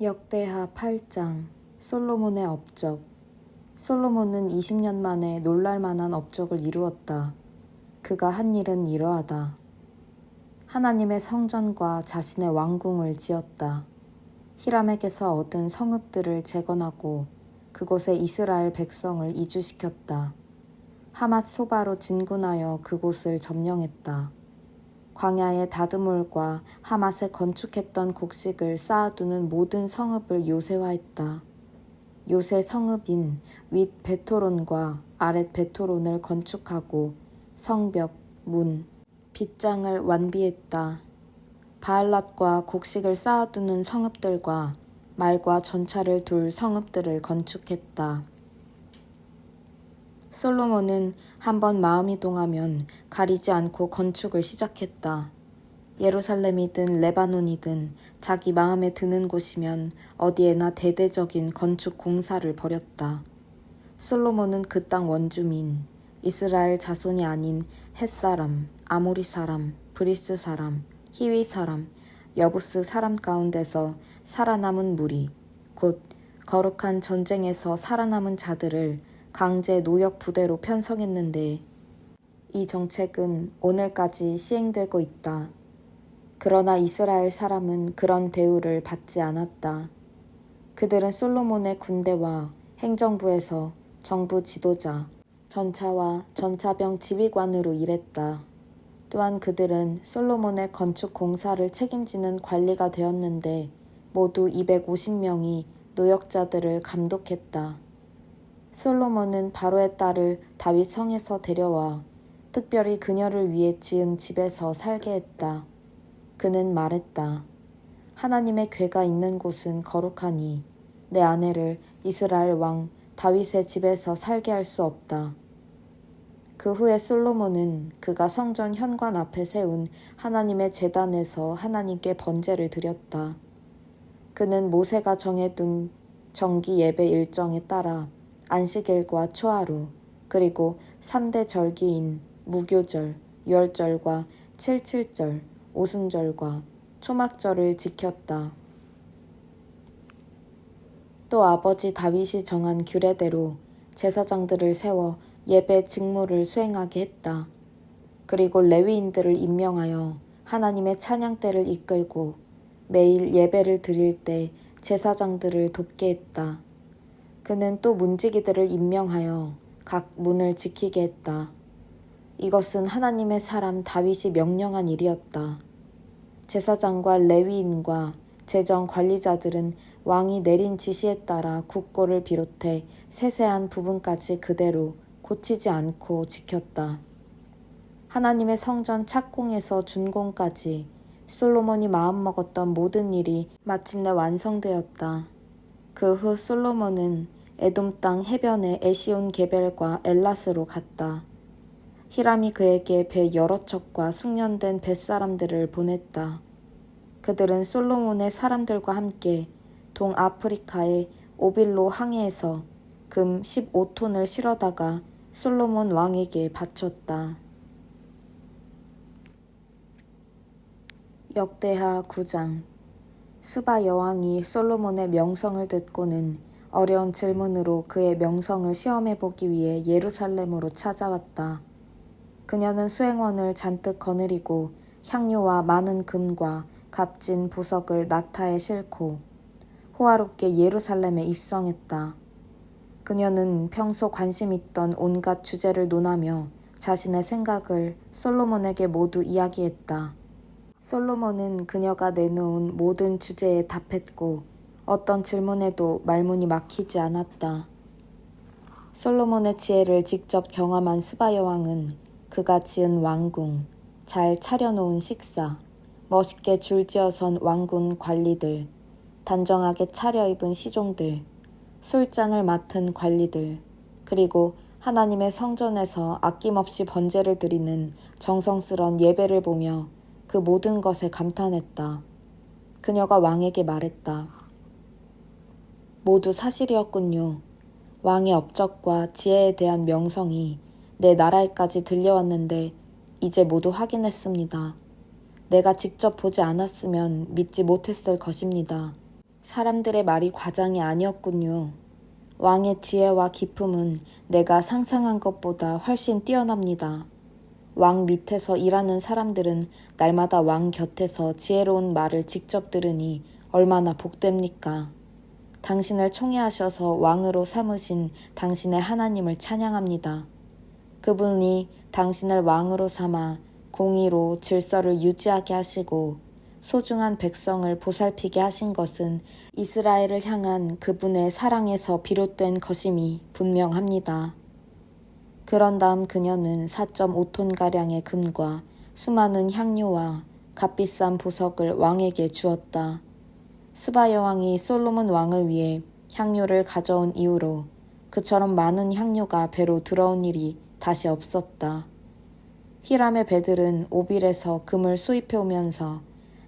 역대하 8장 솔로몬의 업적. 솔로몬은 20년 만에 놀랄만한 업적을 이루었다. 그가 한 일은 이러하다. 하나님의 성전과 자신의 왕궁을 지었다. 히람에게서 얻은 성읍들을 재건하고 그곳에 이스라엘 백성을 이주시켰다. 하맛 소바로 진군하여 그곳을 점령했다. 광야의 다드몰과 하맛에 건축했던 곡식을 쌓아두는 모든 성읍을 요새화했다. 요새 성읍인 윗 베토론과 아랫 베토론을 건축하고 성벽, 문, 빗장을 완비했다. 바알랏과 곡식을 쌓아두는 성읍들과 말과 전차를 둘 성읍들을 건축했다. 솔로몬은 한번 마음이 동하면 가리지 않고 건축을 시작했다. 예루살렘이든 레바논이든 자기 마음에 드는 곳이면 어디에나 대대적인 건축 공사를 벌였다. 솔로몬은 그 땅 원주민, 이스라엘 자손이 아닌 헷사람, 아모리 사람, 브리스 사람, 히위 사람, 여부스 사람 가운데서 살아남은 무리, 곧 거룩한 전쟁에서 살아남은 자들을 강제 노역 부대로 편성했는데 이 정책은 오늘까지 시행되고 있다. 그러나 이스라엘 사람은 그런 대우를 받지 않았다. 그들은 솔로몬의 군대와 행정부에서 정부 지도자, 전차와 전차병 지휘관으로 일했다. 또한 그들은 솔로몬의 건축 공사를 책임지는 관리가 되었는데 모두 250명이 노역자들을 감독했다. 솔로몬은 바로의 딸을 다윗 성에서 데려와 특별히 그녀를 위해 지은 집에서 살게 했다. 그는 말했다. 하나님의 궤가 있는 곳은 거룩하니 내 아내를 이스라엘 왕 다윗의 집에서 살게 할 수 없다. 그 후에 솔로몬은 그가 성전 현관 앞에 세운 하나님의 제단에서 하나님께 번제를 드렸다. 그는 모세가 정해둔 정기 예배 일정에 따라 안식일과 초하루, 그리고 3대 절기인 무교절, 유월절과 칠칠절, 오순절과 초막절을 지켰다. 또 아버지 다윗이 정한 규례대로 제사장들을 세워 예배 직무를 수행하게 했다. 그리고 레위인들을 임명하여 하나님의 찬양대를 이끌고 매일 예배를 드릴 때 제사장들을 돕게 했다. 그는 또 문지기들을 임명하여 각 문을 지키게 했다. 이것은 하나님의 사람 다윗이 명령한 일이었다. 제사장과 레위인과 재정 관리자들은 왕이 내린 지시에 따라 국고를 비롯해 세세한 부분까지 그대로 고치지 않고 지켰다. 하나님의 성전 착공에서 준공까지 솔로몬이 마음먹었던 모든 일이 마침내 완성되었다. 그 후 솔로몬은 에돔 땅 해변의 에시온 게벨과 엘랏으로 갔다. 히람이 그에게 배 여러 척과 숙련된 뱃사람들을 보냈다. 그들은 솔로몬의 사람들과 함께 동아프리카의 오빌로 항해에서 금 15톤을 실어다가 솔로몬 왕에게 바쳤다. 역대하 9장. 스바 여왕이 솔로몬의 명성을 듣고는 어려운 질문으로 그의 명성을 시험해보기 위해 예루살렘으로 찾아왔다. 그녀는 수행원을 잔뜩 거느리고 향료와 많은 금과 값진 보석을 낙타에 싣고 호화롭게 예루살렘에 입성했다. 그녀는 평소 관심 있던 온갖 주제를 논하며 자신의 생각을 솔로몬에게 모두 이야기했다. 솔로몬은 그녀가 내놓은 모든 주제에 답했고 어떤 질문에도 말문이 막히지 않았다. 솔로몬의 지혜를 직접 경험한 스바 여왕은 그가 지은 왕궁, 잘 차려놓은 식사, 멋있게 줄지어선 왕궁 관리들, 단정하게 차려입은 시종들, 술잔을 맡은 관리들, 그리고 하나님의 성전에서 아낌없이 번제를 드리는 정성스런 예배를 보며 그 모든 것에 감탄했다. 그녀가 왕에게 말했다. 모두 사실이었군요. 왕의 업적과 지혜에 대한 명성이 내 나라에까지 들려왔는데 이제 모두 확인했습니다. 내가 직접 보지 않았으면 믿지 못했을 것입니다. 사람들의 말이 과장이 아니었군요. 왕의 지혜와 기품은 내가 상상한 것보다 훨씬 뛰어납니다. 왕 밑에서 일하는 사람들은 날마다 왕 곁에서 지혜로운 말을 직접 들으니 얼마나 복됩니까? 당신을 총애하셔서 왕으로 삼으신 당신의 하나님을 찬양합니다. 그분이 당신을 왕으로 삼아 공의로 질서를 유지하게 하시고 소중한 백성을 보살피게 하신 것은 이스라엘을 향한 그분의 사랑에서 비롯된 것임이 분명합니다. 그런 다음 그녀는 4.5톤가량의 금과 수많은 향료와 값비싼 보석을 왕에게 주었다. 스바 여왕이 솔로몬 왕을 위해 향료를 가져온 이후로 그처럼 많은 향료가 배로 들어온 일이 다시 없었다. 히람의 배들은 오빌에서 금을 수입해 오면서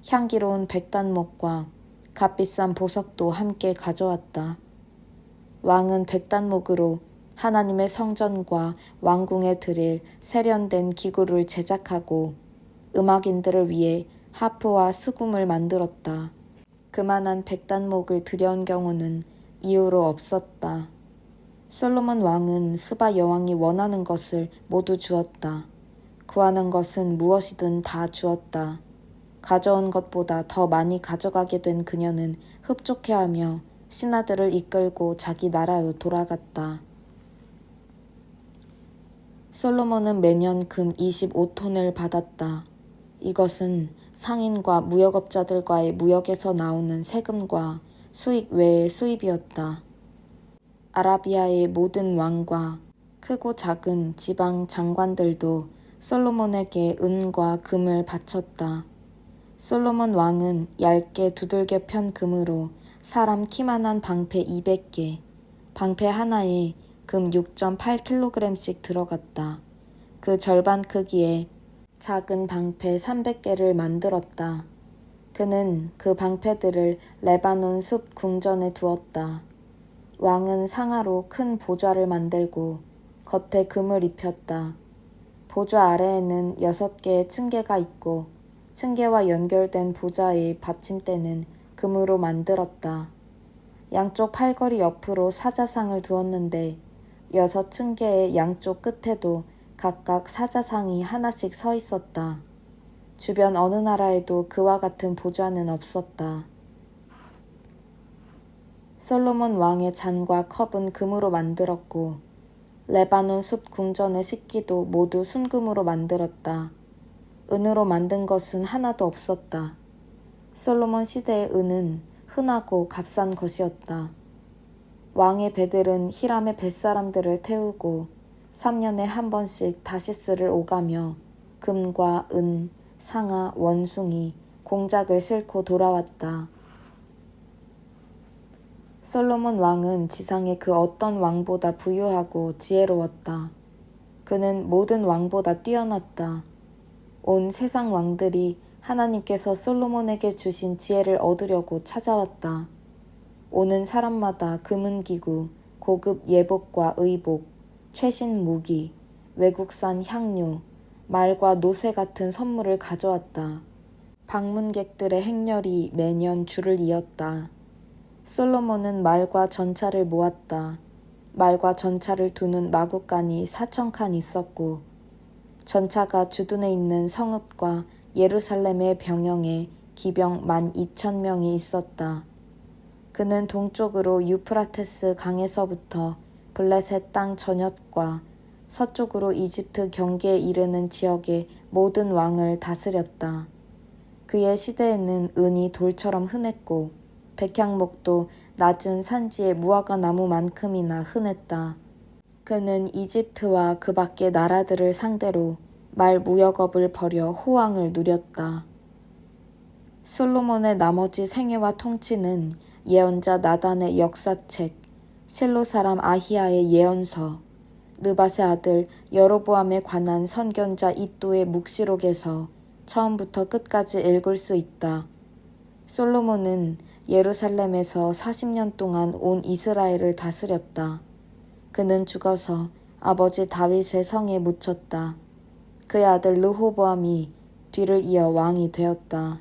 향기로운 백단목과 값비싼 보석도 함께 가져왔다. 왕은 백단목으로 하나님의 성전과 왕궁에 드릴 세련된 기구를 제작하고 음악인들을 위해 하프와 스굼을 만들었다. 그만한 백단목을 들여온 경우는 이후로 없었다. 솔로몬 왕은 스바 여왕이 원하는 것을 모두 주었다. 구하는 것은 무엇이든 다 주었다. 가져온 것보다 더 많이 가져가게 된 그녀는 흡족해하며 신하들을 이끌고 자기 나라로 돌아갔다. 솔로몬은 매년 금 25톤을 받았다. 이것은 상인과 무역업자들과의 무역에서 나오는 세금과 수익 외의 수입이었다. 아라비아의 모든 왕과 크고 작은 지방 장관들도 솔로몬에게 은과 금을 바쳤다. 솔로몬 왕은 얇게 두들겨 편 금으로 사람 키만한 방패 200개, 방패 하나에 금 6.8kg씩 들어갔다. 그 절반 크기의 작은 방패 300개를 만들었다. 그는 그 방패들을 레바논 숲 궁전에 두었다. 왕은 상하로 큰 보좌를 만들고 겉에 금을 입혔다. 보좌 아래에는 6개의 층계가 있고 층계와 연결된 보좌의 받침대는 금으로 만들었다. 양쪽 팔걸이 옆으로 사자상을 두었는데 6층계의 양쪽 끝에도 각각 사자상이 하나씩 서 있었다. 주변 어느 나라에도 그와 같은 보좌는 없었다. 솔로몬 왕의 잔과 컵은 금으로 만들었고 레바논 숲 궁전의 식기도 모두 순금으로 만들었다. 은으로 만든 것은 하나도 없었다. 솔로몬 시대의 은은 흔하고 값싼 것이었다. 왕의 배들은 히람의 뱃사람들을 태우고 3년에 한 번씩 다시스를 오가며 금과 은, 상아, 원숭이, 공작을 싣고 돌아왔다. 솔로몬 왕은 지상의 그 어떤 왕보다 부유하고 지혜로웠다. 그는 모든 왕보다 뛰어났다. 온 세상 왕들이 하나님께서 솔로몬에게 주신 지혜를 얻으려고 찾아왔다. 오는 사람마다 금은기구, 고급 예복과 의복, 최신 무기, 외국산 향료, 말과 노새 같은 선물을 가져왔다. 방문객들의 행렬이 매년 줄을 이었다. 솔로몬은 말과 전차를 모았다. 말과 전차를 두는 마구간이 4,000칸 있었고 전차가 주둔해 있는 성읍과 예루살렘의 병영에 기병 12,000명이 있었다. 그는 동쪽으로 유프라테스 강에서부터 블레셋 땅 전역과 서쪽으로 이집트 경계에 이르는 지역의 모든 왕을 다스렸다. 그의 시대에는 은이 돌처럼 흔했고 백향목도 낮은 산지의 무화과 나무만큼이나 흔했다. 그는 이집트와 그 밖의 나라들을 상대로 말 무역업을 벌여 호황을 누렸다. 솔로몬의 나머지 생애와 통치는 예언자 나단의 역사책, 실로 사람 아히야의 예언서, 느밧의 아들 여로보암에 관한 선견자 이또의 묵시록에서 처음부터 끝까지 읽을 수 있다. 솔로몬은 예루살렘에서 40년 동안 온 이스라엘을 다스렸다. 그는 죽어서 아버지 다윗의 성에 묻혔다. 그의 아들 르호보암이 뒤를 이어 왕이 되었다.